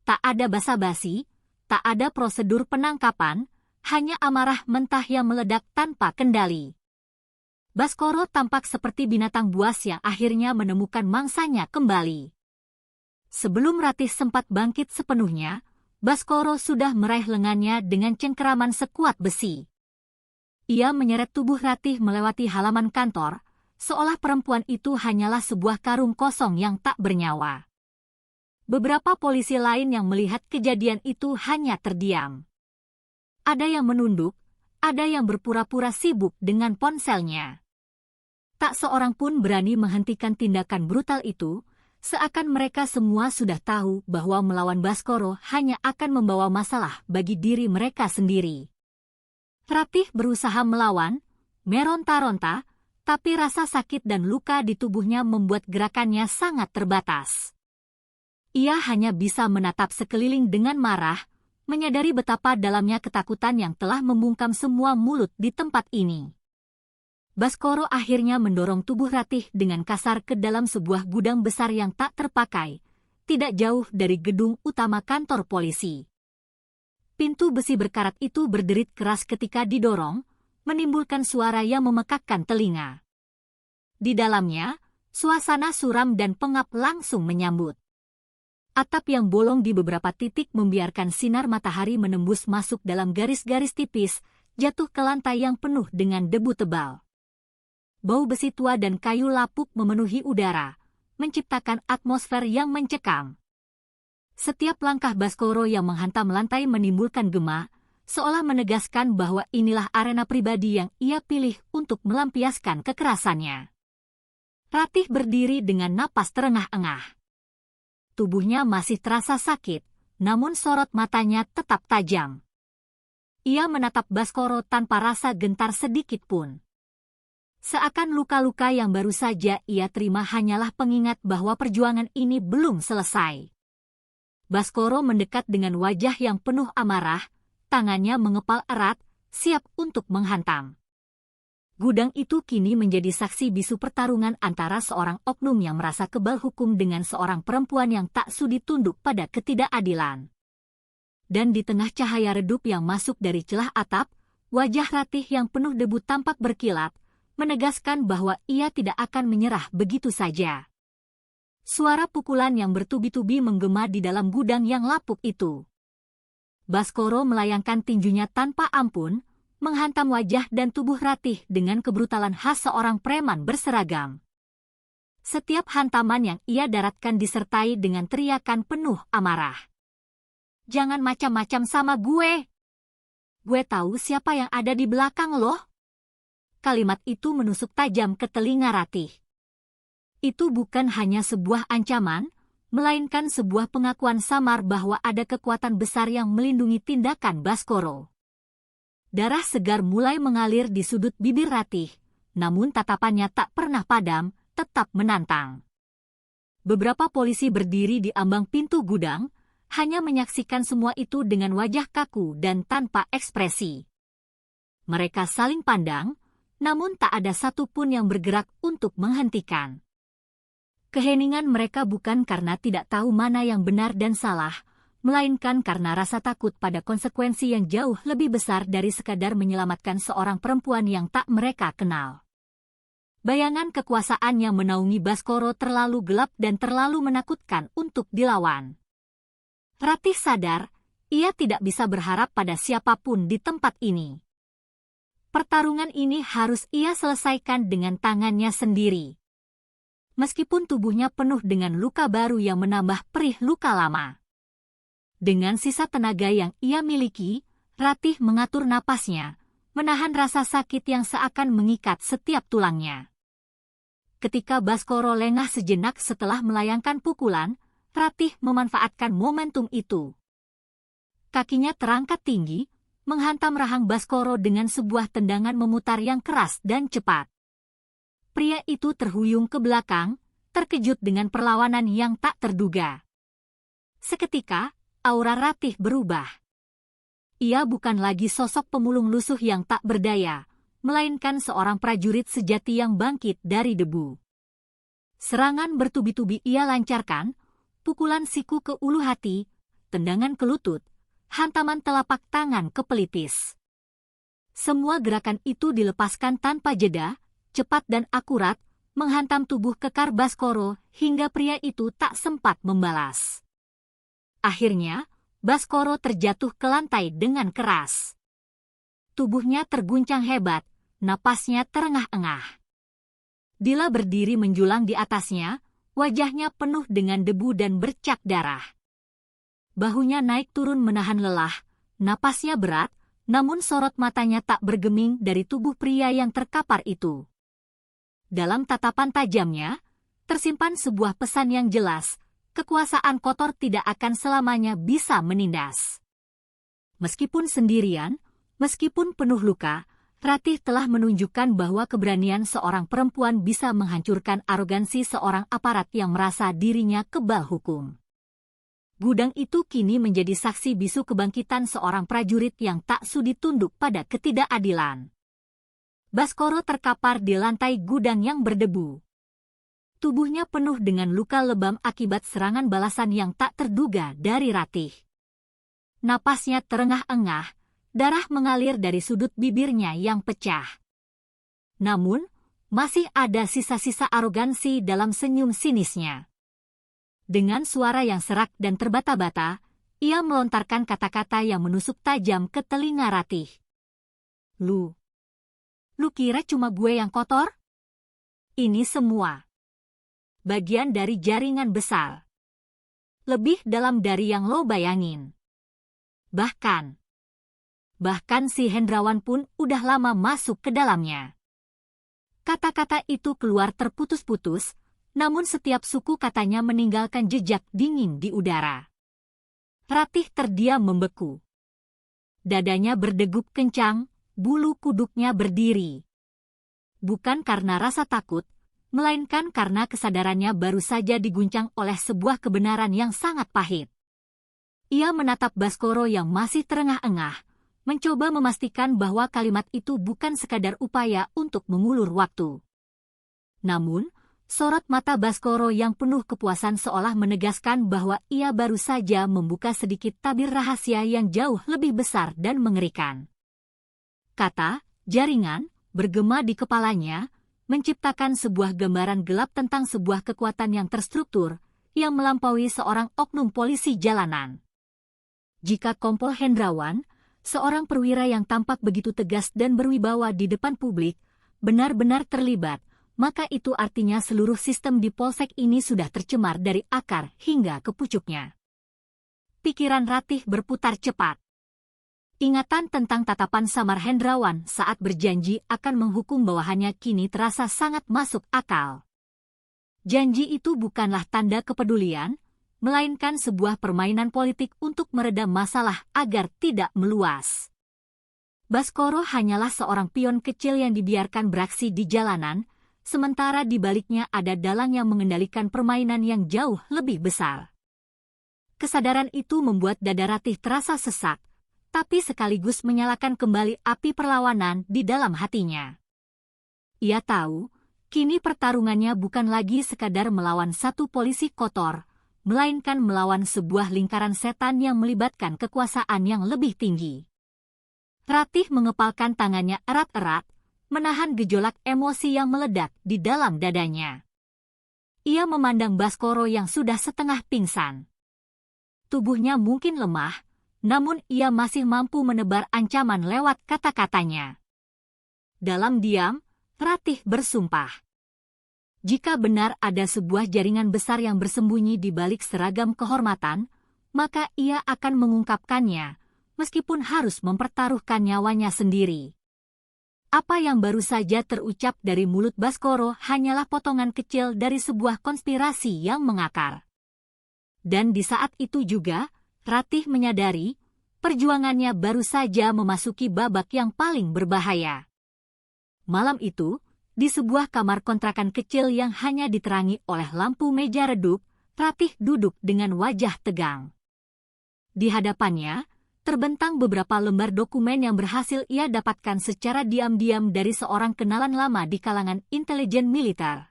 Tak ada basa-basi, tak ada prosedur penangkapan, hanya amarah mentah yang meledak tanpa kendali. Baskoro tampak seperti binatang buas yang akhirnya menemukan mangsanya kembali. Sebelum Ratih sempat bangkit sepenuhnya, Baskoro sudah meraih lengannya dengan cengkeraman sekuat besi. Ia menyeret tubuh Ratih melewati halaman kantor, seolah perempuan itu hanyalah sebuah karung kosong yang tak bernyawa. Beberapa polisi lain yang melihat kejadian itu hanya terdiam. ada yang menunduk, ada yang berpura-pura sibuk dengan ponselnya. Tak seorang pun berani menghentikan tindakan brutal itu, seakan mereka semua sudah tahu bahwa melawan Baskoro hanya akan membawa masalah bagi diri mereka sendiri. Ratih berusaha melawan, meronta-ronta, tapi rasa sakit dan luka di tubuhnya membuat gerakannya sangat terbatas. Ia hanya bisa menatap sekeliling dengan marah, menyadari betapa dalamnya ketakutan yang telah membungkam semua mulut di tempat ini. Baskoro akhirnya mendorong tubuh Ratih dengan kasar ke dalam sebuah gudang besar yang tak terpakai, tidak jauh dari gedung utama kantor polisi. Pintu besi berkarat itu berderit keras ketika didorong, menimbulkan suara yang memekakkan telinga. Di dalamnya, suasana suram dan pengap langsung menyambut. Atap yang bolong di beberapa titik membiarkan sinar matahari menembus masuk dalam garis-garis tipis, jatuh ke lantai yang penuh dengan debu tebal. Bau besi tua dan kayu lapuk memenuhi udara, menciptakan atmosfer yang mencekam. Setiap langkah Baskoro yang menghantam lantai menimbulkan gema, seolah menegaskan bahwa inilah arena pribadi yang ia pilih untuk melampiaskan kekerasannya. Ratih berdiri dengan napas terengah-engah. Tubuhnya masih terasa sakit, namun sorot matanya tetap tajam. Ia menatap Baskoro tanpa rasa gentar sedikit pun. Seakan luka-luka yang baru saja ia terima hanyalah pengingat bahwa perjuangan ini belum selesai. Baskoro mendekat dengan wajah yang penuh amarah, tangannya mengepal erat, siap untuk menghantam. Gudang itu kini menjadi saksi bisu pertarungan antara seorang oknum yang merasa kebal hukum dengan seorang perempuan yang tak sudi tunduk pada ketidakadilan. Dan di tengah cahaya redup yang masuk dari celah atap, wajah Ratih yang penuh debu tampak berkilat, menegaskan bahwa ia tidak akan menyerah begitu saja. Suara pukulan yang bertubi-tubi menggema di dalam gudang yang lapuk itu. Baskoro melayangkan tinjunya tanpa ampun, menghantam wajah dan tubuh Ratih dengan kebrutalan khas seorang preman berseragam. Setiap hantaman yang ia daratkan disertai dengan teriakan penuh amarah. "Jangan macam-macam sama gue! Gue tahu siapa yang ada di belakang loh!" Kalimat itu menusuk tajam ke telinga Ratih. Itu bukan hanya sebuah ancaman, melainkan sebuah pengakuan samar bahwa ada kekuatan besar yang melindungi tindakan Baskoro. Darah segar mulai mengalir di sudut bibir Ratih, namun tatapannya tak pernah padam, tetap menantang. Beberapa polisi berdiri di ambang pintu gudang, hanya menyaksikan semua itu dengan wajah kaku dan tanpa ekspresi. Mereka saling pandang, namun tak ada satupun yang bergerak untuk menghentikan. Keheningan mereka bukan karena tidak tahu mana yang benar dan salah, melainkan karena rasa takut pada konsekuensi yang jauh lebih besar dari sekadar menyelamatkan seorang perempuan yang tak mereka kenal. Bayangan kekuasaan yang menaungi Baskoro terlalu gelap dan terlalu menakutkan untuk dilawan. Ratih sadar, ia tidak bisa berharap pada siapapun di tempat ini. Pertarungan ini harus ia selesaikan dengan tangannya sendiri. Meskipun tubuhnya penuh dengan luka baru yang menambah perih luka lama. Dengan sisa tenaga yang ia miliki, Ratih mengatur napasnya, menahan rasa sakit yang seakan mengikat setiap tulangnya. Ketika Baskoro lengah sejenak setelah melayangkan pukulan, Ratih memanfaatkan momentum itu. Kakinya terangkat tinggi, menghantam rahang Baskoro dengan sebuah tendangan memutar yang keras dan cepat. Pria itu terhuyung ke belakang, terkejut dengan perlawanan yang tak terduga. Seketika, aura Ratih berubah. Ia bukan lagi sosok pemulung lusuh yang tak berdaya, melainkan seorang prajurit sejati yang bangkit dari debu. Serangan bertubi-tubi ia lancarkan, pukulan siku ke ulu hati, tendangan ke lutut, hantaman telapak tangan ke pelipis. Semua gerakan itu dilepaskan tanpa jeda, cepat dan akurat, menghantam tubuh kekar Baskoro hingga pria itu tak sempat membalas. Akhirnya, Baskoro terjatuh ke lantai dengan keras. Tubuhnya terguncang hebat, napasnya terengah-engah. Dila berdiri menjulang di atasnya, wajahnya penuh dengan debu dan bercak darah. Bahunya naik turun menahan lelah, napasnya berat, Namun sorot matanya tak bergeming dari tubuh pria yang terkapar itu. Dalam tatapan tajamnya, tersimpan sebuah pesan yang jelas, kekuasaan kotor tidak akan selamanya bisa menindas. Meskipun sendirian, meskipun penuh luka, Ratih telah menunjukkan bahwa keberanian seorang perempuan bisa menghancurkan arogansi seorang aparat yang merasa dirinya kebal hukum. Gudang itu kini menjadi saksi bisu kebangkitan seorang prajurit yang tak sudi tunduk pada ketidakadilan. Baskoro terkapar di lantai gudang yang berdebu. Tubuhnya penuh dengan luka lebam akibat serangan balasan yang tak terduga dari Ratih. Napasnya terengah-engah, darah mengalir dari sudut bibirnya yang pecah. Namun, masih ada sisa-sisa arogansi dalam senyum sinisnya. Dengan suara yang serak dan terbata-bata, ia melontarkan kata-kata yang menusuk tajam ke telinga Ratih. Lu kira cuma gue yang kotor? Ini semua bagian dari jaringan besar. Lebih dalam dari yang lo bayangin. Bahkan si Hendrawan pun udah lama masuk ke dalamnya. Kata-kata itu keluar terputus-putus, namun setiap suku katanya meninggalkan jejak dingin di udara. Ratih terdiam membeku. Dadanya berdegup kencang, bulu kuduknya berdiri. Bukan karena rasa takut, melainkan karena kesadarannya baru saja diguncang oleh sebuah kebenaran yang sangat pahit. Ia menatap Baskoro yang masih terengah-engah, mencoba memastikan bahwa kalimat itu bukan sekadar upaya untuk mengulur waktu. Namun, sorot mata Baskoro yang penuh kepuasan seolah menegaskan bahwa ia baru saja membuka sedikit tabir rahasia yang jauh lebih besar dan mengerikan. Kata, jaringan, bergema di kepalanya, menciptakan sebuah gambaran gelap tentang sebuah kekuatan yang terstruktur, yang melampaui seorang oknum polisi jalanan. Jika Kompol Hendrawan, seorang perwira yang tampak begitu tegas dan berwibawa di depan publik, benar-benar terlibat, maka itu artinya seluruh sistem di polsek ini sudah tercemar dari akar hingga ke pucuknya. Pikiran Ratih berputar cepat. Ingatan tentang tatapan samar Hendrawan saat berjanji akan menghukum bawahannya kini terasa sangat masuk akal. Janji itu bukanlah tanda kepedulian, melainkan sebuah permainan politik untuk meredam masalah agar tidak meluas. Baskoro hanyalah seorang pion kecil yang dibiarkan beraksi di jalanan, sementara di baliknya ada dalang yang mengendalikan permainan yang jauh lebih besar. Kesadaran itu membuat dada Ratih terasa sesak, tapi sekaligus menyalakan kembali api perlawanan di dalam hatinya. Ia tahu, kini pertarungannya bukan lagi sekadar melawan satu polisi kotor, melainkan melawan sebuah lingkaran setan yang melibatkan kekuasaan yang lebih tinggi. Ratih mengepalkan tangannya erat-erat, menahan gejolak emosi yang meledak di dalam dadanya. Ia memandang Baskoro yang sudah setengah pingsan. Tubuhnya mungkin lemah, namun ia masih mampu menebar ancaman lewat kata-katanya. Dalam diam, Ratih bersumpah. Jika benar ada sebuah jaringan besar yang bersembunyi di balik seragam kehormatan, maka ia akan mengungkapkannya, meskipun harus mempertaruhkan nyawanya sendiri. Apa yang baru saja terucap dari mulut Baskoro hanyalah potongan kecil dari sebuah konspirasi yang mengakar. Dan di saat itu juga, Ratih menyadari, perjuangannya baru saja memasuki babak yang paling berbahaya. Malam itu, di sebuah kamar kontrakan kecil yang hanya diterangi oleh lampu meja redup, Ratih duduk dengan wajah tegang. Di hadapannya, terbentang beberapa lembar dokumen yang berhasil ia dapatkan secara diam-diam dari seorang kenalan lama di kalangan intelijen militer.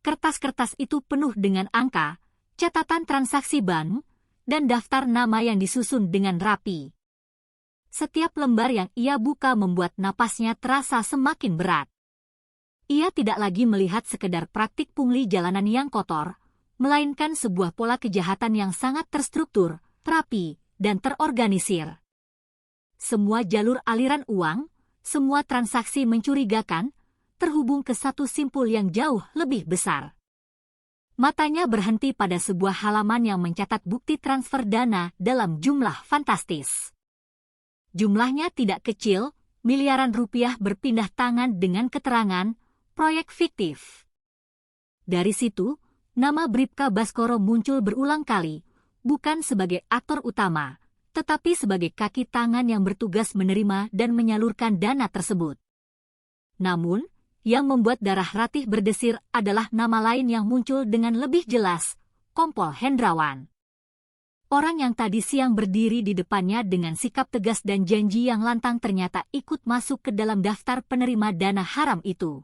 Kertas-kertas itu penuh dengan angka, catatan transaksi bank, dan daftar nama yang disusun dengan rapi. Setiap lembar yang ia buka membuat napasnya terasa semakin berat. Ia tidak lagi melihat sekedar praktik pungli jalanan yang kotor, melainkan sebuah pola kejahatan yang sangat terstruktur, rapi, dan terorganisir. Semua jalur aliran uang, semua transaksi mencurigakan, terhubung ke satu simpul yang jauh lebih besar. Matanya berhenti pada sebuah halaman yang mencatat bukti transfer dana dalam jumlah fantastis. Jumlahnya tidak kecil, miliaran rupiah berpindah tangan dengan keterangan proyek fiktif. Dari situ, nama Bribka Baskoro muncul berulang kali, bukan sebagai aktor utama, tetapi sebagai kaki tangan yang bertugas menerima dan menyalurkan dana tersebut. Namun, yang membuat darah Ratih berdesir adalah nama lain yang muncul dengan lebih jelas, Kompol Hendrawan. Orang yang tadi siang berdiri di depannya dengan sikap tegas dan janji yang lantang ternyata ikut masuk ke dalam daftar penerima dana haram itu.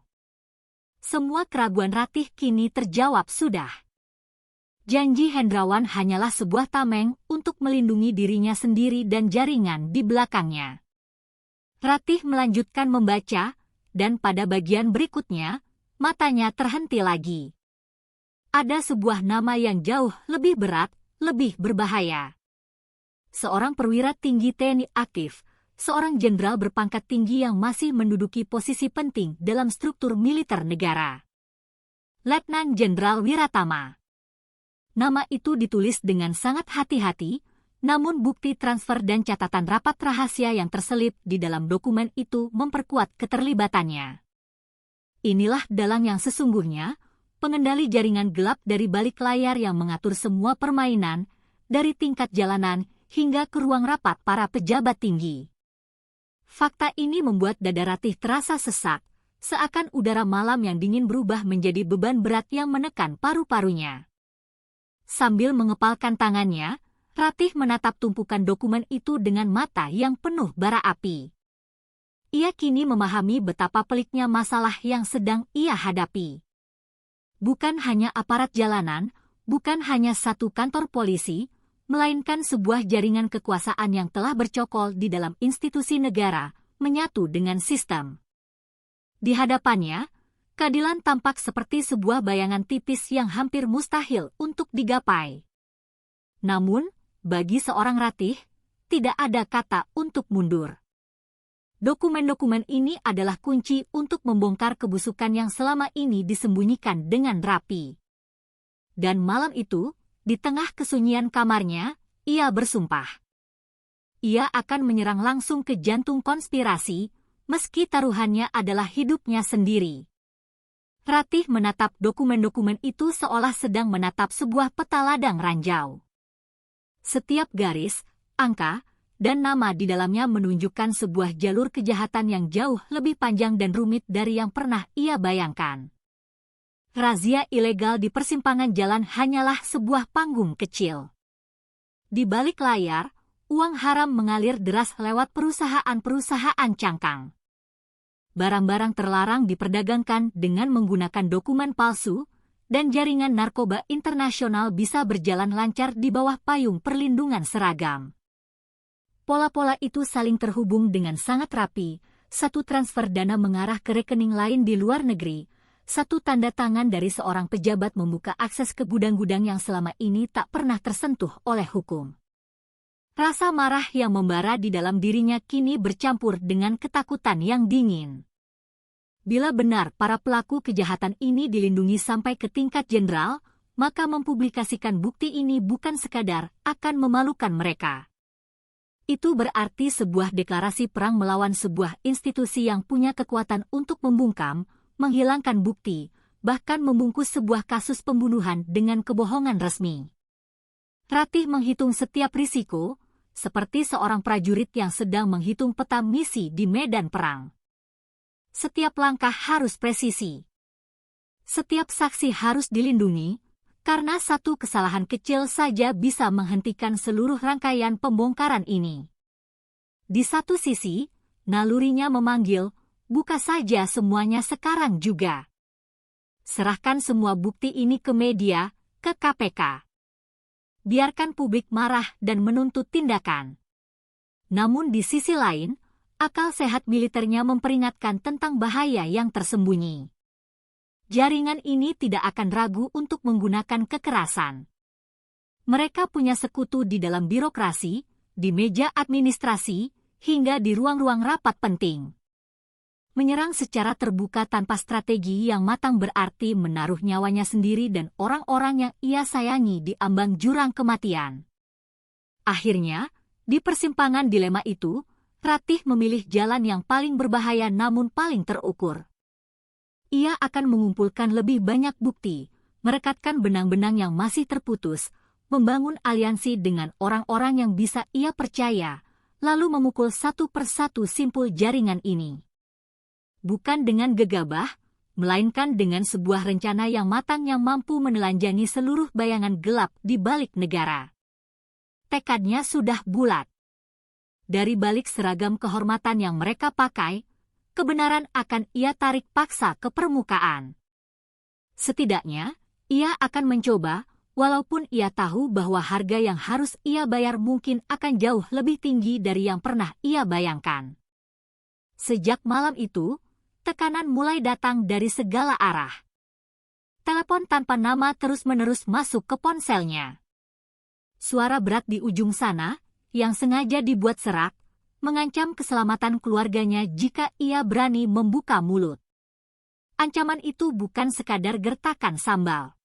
Semua keraguan Ratih kini terjawab sudah. Janji Hendrawan hanyalah sebuah tameng untuk melindungi dirinya sendiri dan jaringan di belakangnya. Ratih melanjutkan membaca, dan pada bagian berikutnya, matanya terhenti lagi. Ada sebuah nama yang jauh lebih berat, lebih berbahaya. Seorang perwira tinggi TNI aktif, seorang jenderal berpangkat tinggi yang masih menduduki posisi penting dalam struktur militer negara. Letnan Jenderal Wiratama. Nama itu ditulis dengan sangat hati-hati, namun bukti transfer dan catatan rapat rahasia yang terselip di dalam dokumen itu memperkuat keterlibatannya. Inilah dalang yang sesungguhnya, pengendali jaringan gelap dari balik layar yang mengatur semua permainan, dari tingkat jalanan hingga ke ruang rapat para pejabat tinggi. Fakta ini membuat dada Ratih terasa sesak, seakan udara malam yang dingin berubah menjadi beban berat yang menekan paru-parunya. Sambil mengepalkan tangannya, Ratih menatap tumpukan dokumen itu dengan mata yang penuh bara api. Ia kini memahami betapa peliknya masalah yang sedang ia hadapi. Bukan hanya aparat jalanan, bukan hanya satu kantor polisi, melainkan sebuah jaringan kekuasaan yang telah bercokol di dalam institusi negara, menyatu dengan sistem. Di hadapannya, keadilan tampak seperti sebuah bayangan tipis yang hampir mustahil untuk digapai. Namun, bagi seorang Ratih, tidak ada kata untuk mundur. Dokumen-dokumen ini adalah kunci untuk membongkar kebusukan yang selama ini disembunyikan dengan rapi. Dan malam itu, di tengah kesunyian kamarnya, ia bersumpah. Ia akan menyerang langsung ke jantung konspirasi, meski taruhannya adalah hidupnya sendiri. Ratih menatap dokumen-dokumen itu seolah sedang menatap sebuah peta ladang ranjau. Setiap garis, angka, dan nama di dalamnya menunjukkan sebuah jalur kejahatan yang jauh lebih panjang dan rumit dari yang pernah ia bayangkan. Razia ilegal di persimpangan jalan hanyalah sebuah panggung kecil. Di balik layar, uang haram mengalir deras lewat perusahaan-perusahaan cangkang. Barang-barang terlarang diperdagangkan dengan menggunakan dokumen palsu, dan jaringan narkoba internasional bisa berjalan lancar di bawah payung perlindungan seragam. Pola-pola itu saling terhubung dengan sangat rapi, satu transfer dana mengarah ke rekening lain di luar negeri, satu tanda tangan dari seorang pejabat membuka akses ke gudang-gudang yang selama ini tak pernah tersentuh oleh hukum. Rasa marah yang membara di dalam dirinya kini bercampur dengan ketakutan yang dingin. Bila benar para pelaku kejahatan ini dilindungi sampai ke tingkat jenderal, maka mempublikasikan bukti ini bukan sekadar akan memalukan mereka. Itu berarti sebuah deklarasi perang melawan sebuah institusi yang punya kekuatan untuk membungkam, menghilangkan bukti, bahkan membungkus sebuah kasus pembunuhan dengan kebohongan resmi. Ratih menghitung setiap risiko, seperti seorang prajurit yang sedang menghitung peta misi di medan perang. Setiap langkah harus presisi. Setiap saksi harus dilindungi, karena satu kesalahan kecil saja bisa menghentikan seluruh rangkaian pembongkaran ini. Di satu sisi, nalurinya memanggil, buka saja semuanya sekarang juga. Serahkan semua bukti ini ke media, ke KPK. Biarkan publik marah dan menuntut tindakan. Namun di sisi lain, akal sehat militernya memperingatkan tentang bahaya yang tersembunyi. Jaringan ini tidak akan ragu untuk menggunakan kekerasan. Mereka punya sekutu di dalam birokrasi, di meja administrasi, hingga di ruang-ruang rapat penting. Menyerang secara terbuka tanpa strategi yang matang berarti menaruh nyawanya sendiri dan orang-orang yang ia sayangi di ambang jurang kematian. Akhirnya, di persimpangan dilema itu, Ratih memilih jalan yang paling berbahaya namun paling terukur. Ia akan mengumpulkan lebih banyak bukti, merekatkan benang-benang yang masih terputus, membangun aliansi dengan orang-orang yang bisa ia percaya, lalu memukul satu persatu simpul jaringan ini. Bukan dengan gegabah, melainkan dengan sebuah rencana yang matang yang mampu menelanjangi seluruh bayangan gelap di balik negara. Tekadnya sudah bulat. Dari balik seragam kehormatan yang mereka pakai, kebenaran akan ia tarik paksa ke permukaan. Setidaknya, ia akan mencoba, walaupun ia tahu bahwa harga yang harus ia bayar mungkin akan jauh lebih tinggi dari yang pernah ia bayangkan. Sejak malam itu, tekanan mulai datang dari segala arah. Telepon tanpa nama terus-menerus masuk ke ponselnya. Suara berat di ujung sana, yang sengaja dibuat serak, mengancam keselamatan keluarganya jika ia berani membuka mulut. Ancaman itu bukan sekadar gertakan sambal.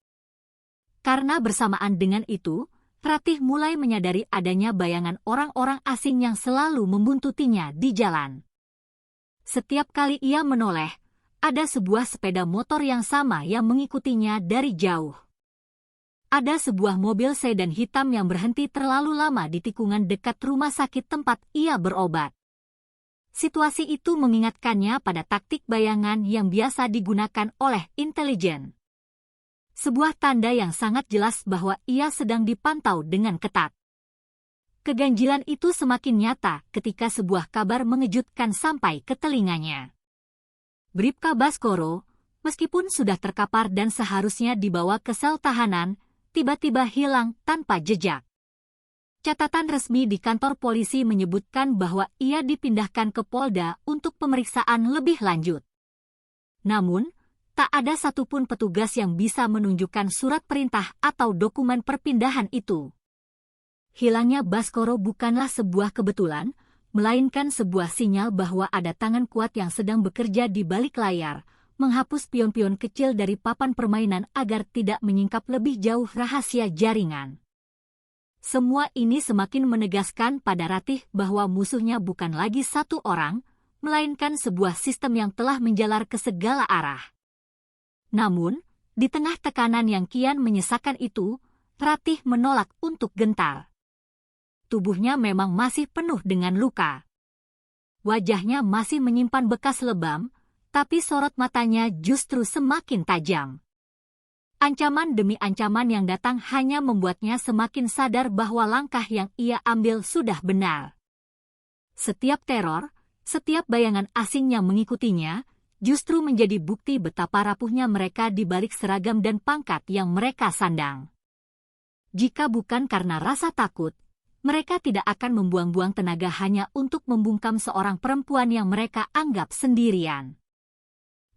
Karena bersamaan dengan itu, Ratih mulai menyadari adanya bayangan orang-orang asing yang selalu membuntutinya di jalan. Setiap kali ia menoleh, ada sebuah sepeda motor yang sama yang mengikutinya dari jauh. Ada sebuah mobil sedan hitam yang berhenti terlalu lama di tikungan dekat rumah sakit tempat ia berobat. Situasi itu mengingatkannya pada taktik bayangan yang biasa digunakan oleh intelijen. Sebuah tanda yang sangat jelas bahwa ia sedang dipantau dengan ketat. Keganjilan itu semakin nyata ketika sebuah kabar mengejutkan sampai ke telinganya. Bribka Baskoro, meskipun sudah terkapar dan seharusnya dibawa ke sel tahanan, tiba-tiba hilang tanpa jejak. Catatan resmi di kantor polisi menyebutkan bahwa ia dipindahkan ke Polda untuk pemeriksaan lebih lanjut. Namun, tak ada satupun petugas yang bisa menunjukkan surat perintah atau dokumen perpindahan itu. Hilangnya Baskoro bukanlah sebuah kebetulan, melainkan sebuah sinyal bahwa ada tangan kuat yang sedang bekerja di balik layar, menghapus pion-pion kecil dari papan permainan agar tidak menyingkap lebih jauh rahasia jaringan. Semua ini semakin menegaskan pada Ratih bahwa musuhnya bukan lagi satu orang, melainkan sebuah sistem yang telah menjalar ke segala arah. Namun, di tengah tekanan yang kian menyesakan itu, Ratih menolak untuk gentar. Tubuhnya memang masih penuh dengan luka. Wajahnya masih menyimpan bekas lebam, tapi sorot matanya justru semakin tajam. Ancaman demi ancaman yang datang hanya membuatnya semakin sadar bahwa langkah yang ia ambil sudah benar. Setiap teror, setiap bayangan asing yang mengikutinya, justru menjadi bukti betapa rapuhnya mereka di balik seragam dan pangkat yang mereka sandang. Jika bukan karena rasa takut, mereka tidak akan membuang-buang tenaga hanya untuk membungkam seorang perempuan yang mereka anggap sendirian.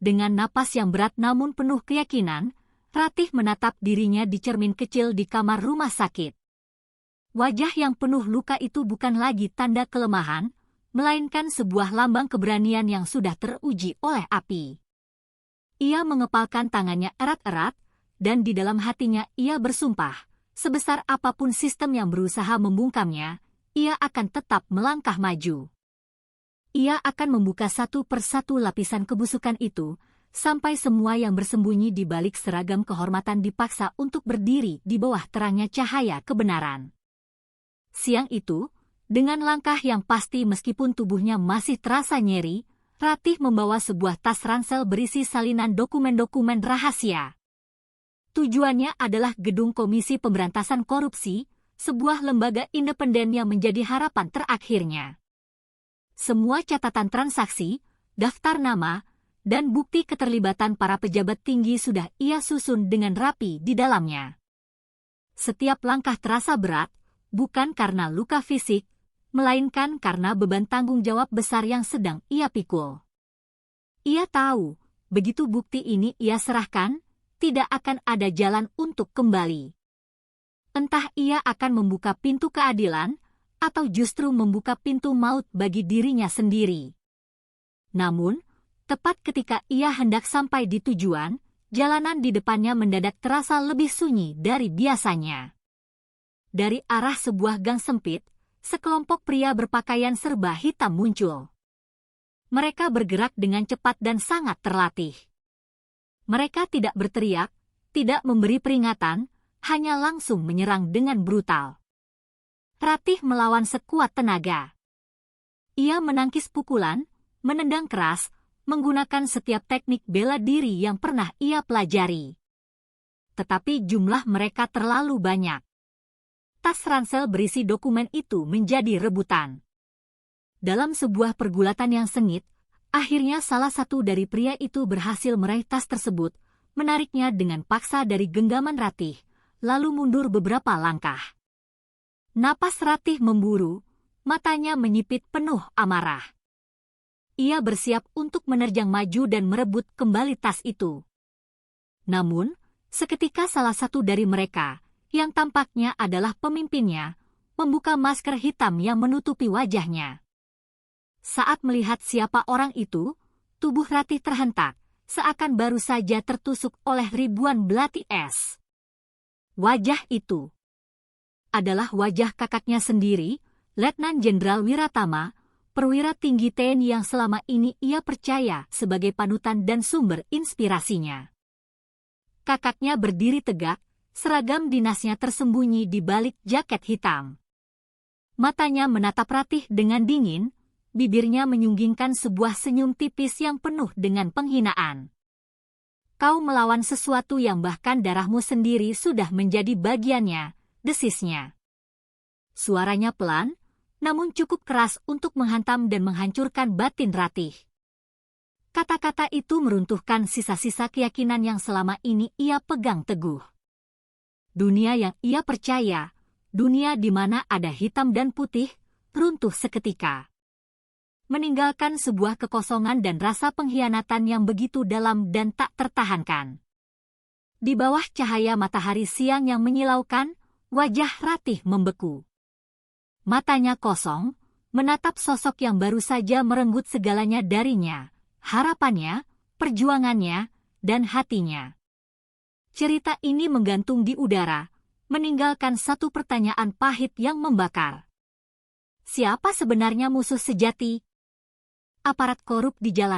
Dengan napas yang berat namun penuh keyakinan, Ratih menatap dirinya di cermin kecil di kamar rumah sakit. Wajah yang penuh luka itu bukan lagi tanda kelemahan, melainkan sebuah lambang keberanian yang sudah teruji oleh api. Ia mengepalkan tangannya erat-erat, dan di dalam hatinya ia bersumpah, sebesar apapun sistem yang berusaha membungkamnya, ia akan tetap melangkah maju. Ia akan membuka satu persatu lapisan kebusukan itu, sampai semua yang bersembunyi di balik seragam kehormatan dipaksa untuk berdiri di bawah terangnya cahaya kebenaran. Siang itu, dengan langkah yang pasti meskipun tubuhnya masih terasa nyeri, Ratih membawa sebuah tas ransel berisi salinan dokumen-dokumen rahasia. Tujuannya adalah Gedung Komisi Pemberantasan Korupsi, sebuah lembaga independen yang menjadi harapan terakhirnya. Semua catatan transaksi, daftar nama, dan bukti keterlibatan para pejabat tinggi sudah ia susun dengan rapi di dalamnya. Setiap langkah terasa berat, bukan karena luka fisik, melainkan karena beban tanggung jawab besar yang sedang ia pikul. Ia tahu, begitu bukti ini ia serahkan, tidak akan ada jalan untuk kembali. Entah ia akan membuka pintu keadilan, atau justru membuka pintu maut bagi dirinya sendiri. Namun, tepat ketika ia hendak sampai di tujuan, jalanan di depannya mendadak terasa lebih sunyi dari biasanya. Dari arah sebuah gang sempit, sekelompok pria berpakaian serba hitam muncul. Mereka bergerak dengan cepat dan sangat terlatih. Mereka tidak berteriak, tidak memberi peringatan, hanya langsung menyerang dengan brutal. Ratih melawan sekuat tenaga. Ia menangkis pukulan, menendang keras, menggunakan setiap teknik bela diri yang pernah ia pelajari. Tetapi jumlah mereka terlalu banyak. Tas ransel berisi dokumen itu menjadi rebutan. Dalam sebuah pergulatan yang sengit, akhirnya salah satu dari pria itu berhasil meraih tas tersebut, menariknya dengan paksa dari genggaman Ratih, lalu mundur beberapa langkah. Napas Ratih memburu, matanya menyipit penuh amarah. Ia bersiap untuk menerjang maju dan merebut kembali tas itu. Namun, seketika salah satu dari mereka, yang tampaknya adalah pemimpinnya, membuka masker hitam yang menutupi wajahnya. Saat melihat siapa orang itu, tubuh Ratih terhentak, seakan baru saja tertusuk oleh ribuan belati es. Wajah itu adalah wajah kakaknya sendiri, Letnan Jenderal Wiratama, perwira tinggi TNI yang selama ini ia percaya sebagai panutan dan sumber inspirasinya. Kakaknya berdiri tegak, seragam dinasnya tersembunyi di balik jaket hitam. Matanya menatap Ratih dengan dingin, bibirnya menyunggingkan sebuah senyum tipis yang penuh dengan penghinaan. Kau melawan sesuatu yang bahkan darahmu sendiri sudah menjadi bagiannya, desisnya. Suaranya pelan, namun cukup keras untuk menghantam dan menghancurkan batin Ratih. Kata-kata itu meruntuhkan sisa-sisa keyakinan yang selama ini ia pegang teguh. Dunia yang ia percaya, dunia di mana ada hitam dan putih, runtuh seketika. Meninggalkan sebuah kekosongan dan rasa pengkhianatan yang begitu dalam dan tak tertahankan. Di bawah cahaya matahari siang yang menyilaukan, wajah Ratih membeku. Matanya kosong, menatap sosok yang baru saja merenggut segalanya darinya, harapannya, perjuangannya, dan hatinya. Cerita ini menggantung di udara, meninggalkan satu pertanyaan pahit yang membakar. Siapa sebenarnya musuh sejati? Aparat korup di jalan